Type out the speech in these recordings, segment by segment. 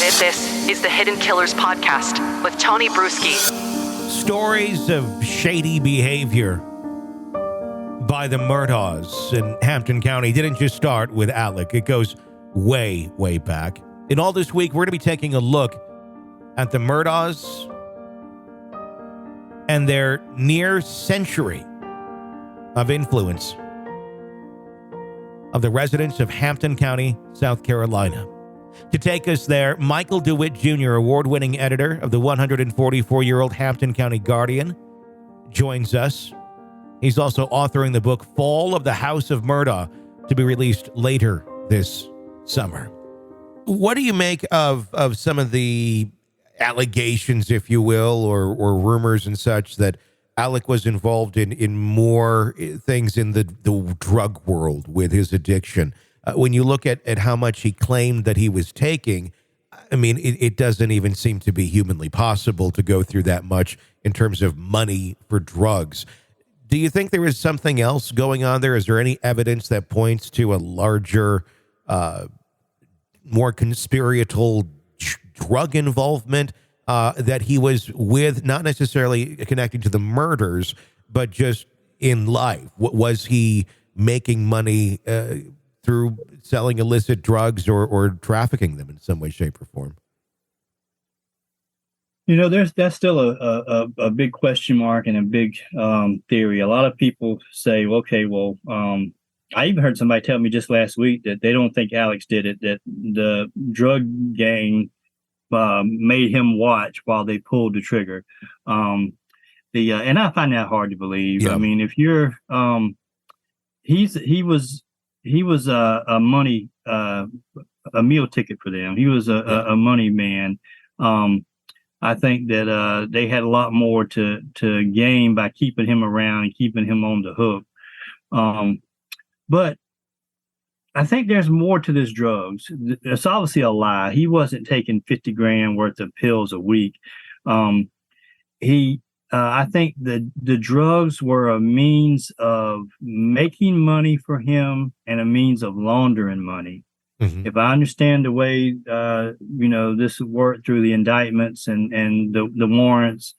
This is the Hidden Killers Podcast with Tony Bruschi. Stories of shady behavior by the Murdaughs in Hampton County didn't just start with Alec. It goes way, way back. In all this week, we're going to be taking a look at the Murdaughs and their near century of influence of the residents of Hampton County, South Carolina. To take us there, Michael DeWitt Jr., award-winning editor of the 144-year-old Hampton County Guardian, joins us. He's also authoring the book Fall of the House of Murdaugh, to be released later this summer. What do you make of some of the allegations, if you will, or rumors and such, that Alec was involved in more things in the drug world with his addiction? When you look at how much he claimed that he was taking, I mean, it doesn't even seem to be humanly possible to go through that much in terms of money for drugs. Do you think there is something else going on there? Is there any evidence that points to a larger, more conspiratorial drug involvement that he was with, not necessarily connecting to the murders, but just in life? Was he making money through selling illicit drugs or trafficking them in some way, shape, or form? You know, that's still a big question mark and a big theory. A lot of people say, okay, well, I even heard somebody tell me just last week that they don't think Alex did it, that the drug gang made him watch while they pulled the trigger. And I find that hard to believe. Yeah. I mean, if you're, he was a money, a meal ticket for them. He was a money man. I think that they had a lot more to gain by keeping him around and keeping him on the hook. But I think there's more to this drugs. It's obviously a lie. He wasn't taking 50 grand worth of pills a week. I think the drugs were a means of making money for him and a means of laundering money. Mm-hmm. If I understand the way, this worked through the indictments and the warrants,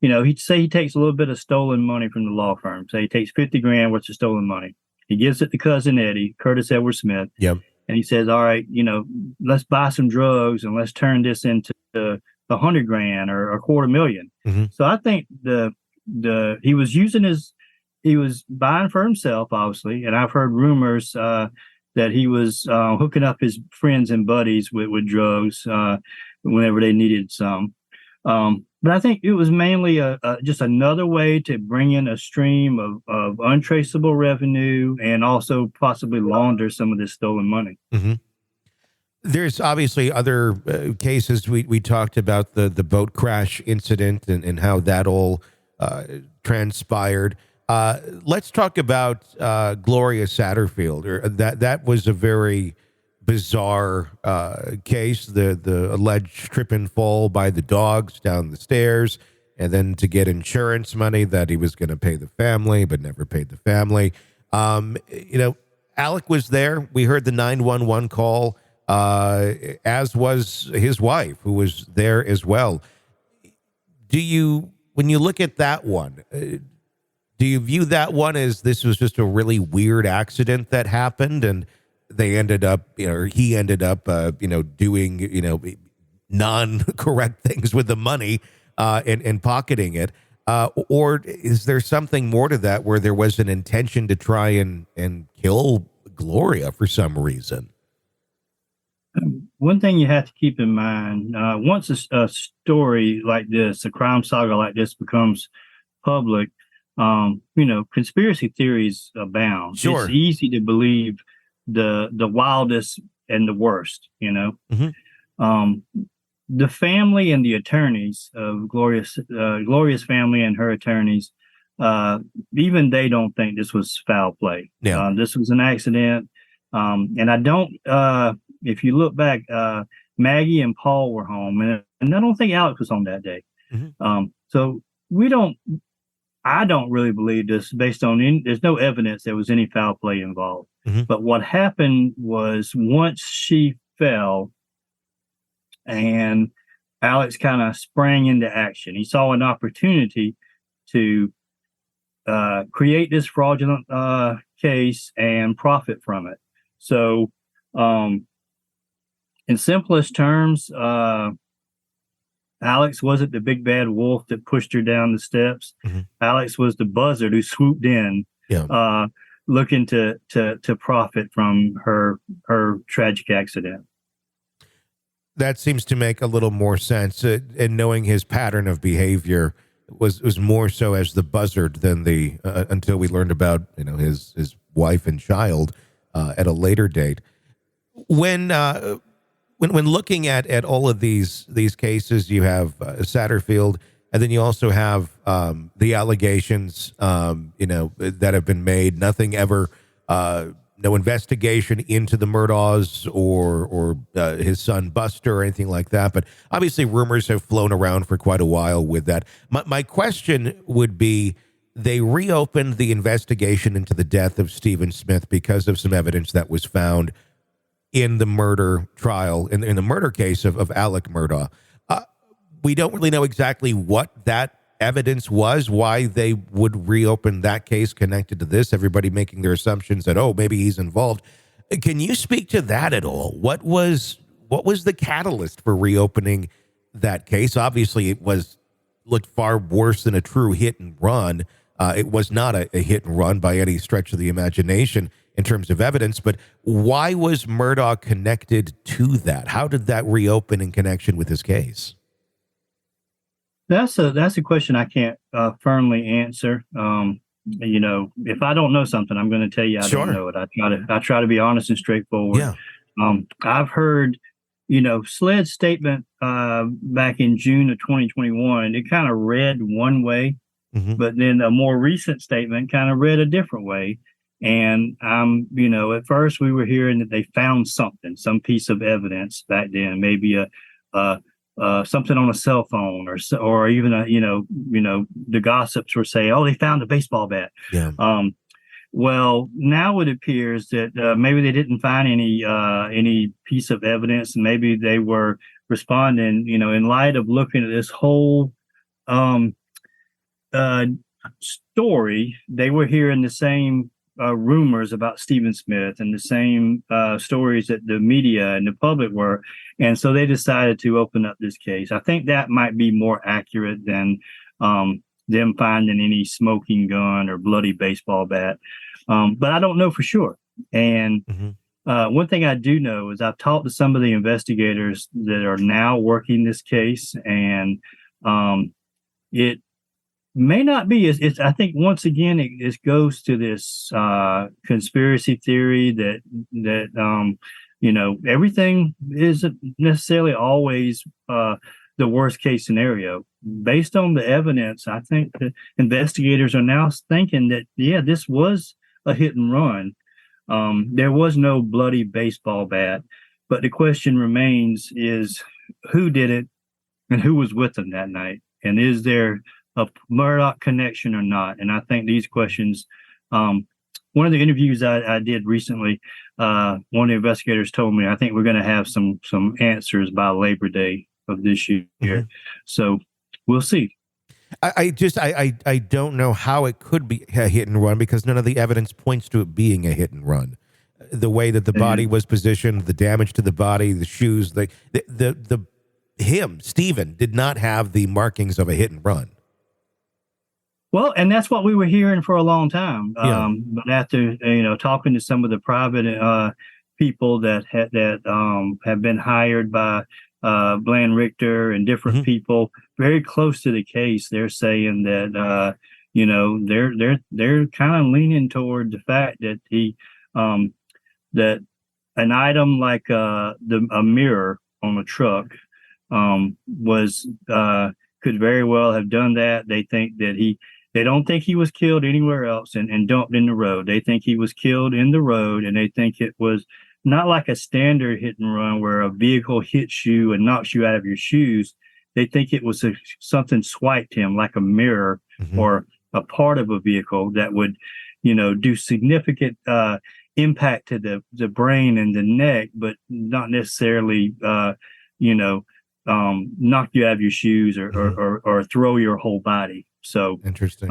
he'd say he takes a little bit of stolen money from the law firm. Say he takes 50 grand worth of stolen money. He gives it to cousin Eddie, Curtis Edward Smith. Yep. And he says, all right, let's buy some drugs and let's turn this into $100 grand or $250,000. Mm-hmm. So I think he was buying for himself, obviously. And I've heard rumors that he was hooking up his friends and buddies with drugs whenever they needed some. But I think it was mainly just another way to bring in a stream of untraceable revenue and also possibly launder some of this stolen money. Mm-hmm. There's obviously other cases. We talked about the boat crash incident and how that all transpired. Let's talk about Gloria Satterfield. That was a very bizarre case. The alleged trip and fall by the dogs down the stairs, and then to get insurance money that he was going to pay the family, but never paid the family. Alec was there. We heard the 911 call, as was his wife, who was there as well. When you look at that one, do you view that one as this was just a really weird accident that happened and they ended up, he ended up, doing, non-correct things with the money and pocketing it? Or is there something more to that where there was an intention to try and kill Gloria for some reason? One thing you have to keep in mind, once a story like this, a crime saga like this becomes public, conspiracy theories abound. Sure. It's easy to believe the wildest and the worst, Mm-hmm. The family and the attorneys of Gloria's family and her attorneys, even they don't think this was foul play. Yeah. This was an accident. And I don't, if you look back, Maggie and Paul were home, and I don't think Alex was home that day. Mm-hmm. So I don't really believe this based on, there's no evidence there was any foul play involved. Mm-hmm. But what happened was once she fell, and Alex kind of sprang into action. He saw an opportunity to create this fraudulent case and profit from it. So, in simplest terms, Alex wasn't the big bad wolf that pushed her down the steps. Mm-hmm. Alex was the buzzard who swooped in, looking to profit from her tragic accident. That seems to make a little more sense. And knowing his pattern of behavior was more so as the buzzard than the until we learned about his wife and child at a later date. When looking at all of these cases, you have Satterfield, and then you also have the allegations that have been made. Nothing ever, no investigation into the Murdaughs or his son Buster or anything like that. But obviously, rumors have flown around for quite a while with that. My question would be: they reopened the investigation into the death of Stephen Smith because of some evidence that was found in the murder trial, in the murder case of Alec Murdaugh. We don't really know exactly what that evidence was, why they would reopen that case connected to this. Everybody making their assumptions that, maybe he's involved. Can you speak to that at all? What was the catalyst for reopening that case? Obviously, it looked far worse than a true hit and run. It was not a hit and run by any stretch of the imagination in terms of evidence, but why was Murdaugh connected to that? How did that reopen in connection with his case? That's a question I can't firmly answer. If I don't know something, I'm going to tell you I don't know it. I try to be honest and straightforward. Yeah. I've heard, SLED's statement back in June of 2021. It kind of read one way, but then a more recent statement kind of read a different way. And at first we were hearing that they found something, some piece of evidence back then, maybe something on a cell phone or even the gossips were saying, they found a baseball bat. Yeah. Well, now it appears that maybe they didn't find any piece of evidence. Maybe they were responding, in light of looking at this whole story. They were hearing the same rumors about Stephen Smith and the same stories that the media and the public were. And so they decided to open up this case. I think that might be more accurate than them finding any smoking gun or bloody baseball bat. But I don't know for sure. And one thing I do know is I've talked to some of the investigators that are now working this case, and it may not be. I think once again it goes to this conspiracy theory that everything isn't necessarily always the worst case scenario. Based on the evidence, I think the investigators are now thinking that this was a hit and run. There was no bloody baseball bat, but the question remains: is who did it, and who was with them that night, and is there a Murdaugh connection or not? And I think these questions, one of the interviews I did recently, one of the investigators told me, I think we're going to have some answers by Labor Day of this year. So we'll see. I don't know how it could be a hit and run, because none of the evidence points to it being a hit and run. The way that the body was positioned, the damage to the body, the shoes, Stephen did not have the markings of a hit and run. Well, and that's what we were hearing for a long time. But after talking to some of the private people that have been hired by Bland Richter and different people very close to the case, they're saying that they're kind of leaning toward the fact that that an item like a mirror on a truck could very well have done that. They think that they don't think he was killed anywhere else and dumped in the road. They think he was killed in the road, and they think it was not like a standard hit and run where a vehicle hits you and knocks you out of your shoes. They think it was something swiped him, like a mirror or a part of a vehicle that would, do significant impact to the brain and the neck, but not necessarily, knock you out of your shoes or throw your whole body. So interesting.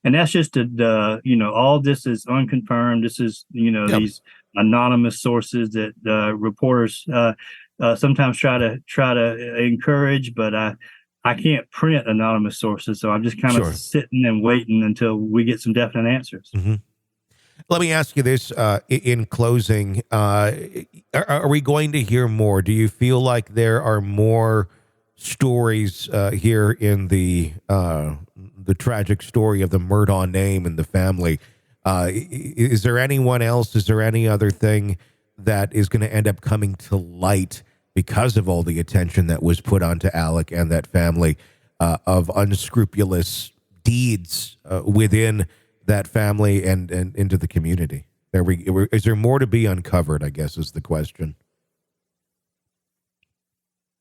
And that's just all this is unconfirmed. This is, these anonymous sources that reporters sometimes try to encourage, but I can't print anonymous sources. So I'm just kind of sitting and waiting until we get some definite answers. Mm-hmm. Let me ask you this in closing. Are we going to hear more? Do you feel like there are more stories here in the tragic story of the Murdaugh name and the family? Is there anyone else? Is there any other thing that is going to end up coming to light because of all the attention that was put onto Alec and that family of unscrupulous deeds within that family and into the community? Is there more to be uncovered, I guess, is the question.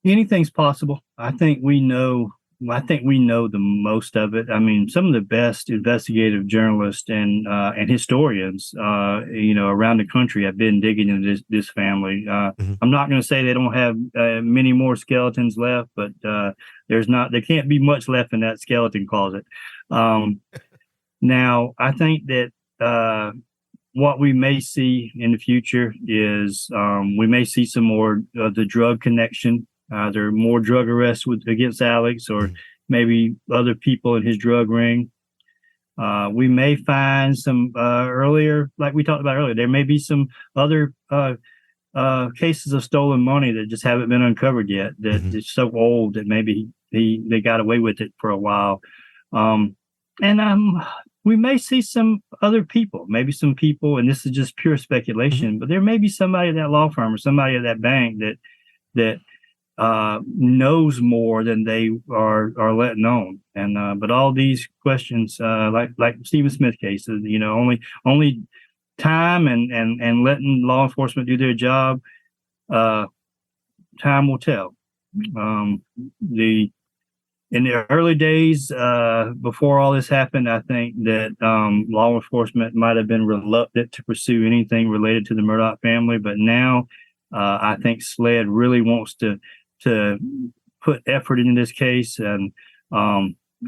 Anything's possible. I think we know the most of it. I mean, some of the best investigative journalists and historians, around the country have been digging into this family. I'm not going to say they don't have many more skeletons left, but there can't be much left in that skeleton closet. Now, I think that what we may see in the future is we may see some more of the drug connection. There are more drug arrests against Alex or maybe other people in his drug ring. We may find some earlier, like we talked about earlier, there may be some other cases of stolen money that just haven't been uncovered yet, that it's so old that maybe they got away with it for a while. We may see some other people, maybe some people, and this is just pure speculation, but there may be somebody at that law firm or somebody at that bank that knows more than they are letting on. And but all these questions, like Stephen Smith cases, only time and letting law enforcement do their job, time will tell. In the early days, before all this happened, I think that law enforcement might have been reluctant to pursue anything related to the Murdaugh family. But now I think SLED really wants to put effort into this case. And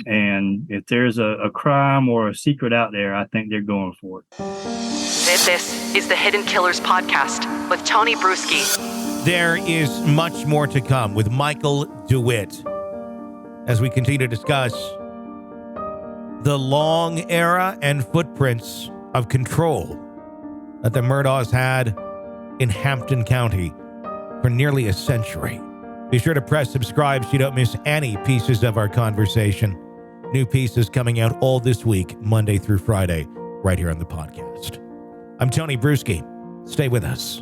if there's a crime or a secret out there, I think they're going for it. This is the Hidden Killers podcast with Tony Bruschi. There is much more to come with Michael DeWitt as we continue to discuss the long era and footprints of control that the Murdaughs had in Hampton County for nearly a century. Be sure to press subscribe so you don't miss any pieces of our conversation. New pieces coming out all this week, Monday through Friday, right here on the podcast. I'm Tony Bruschi. Stay with us.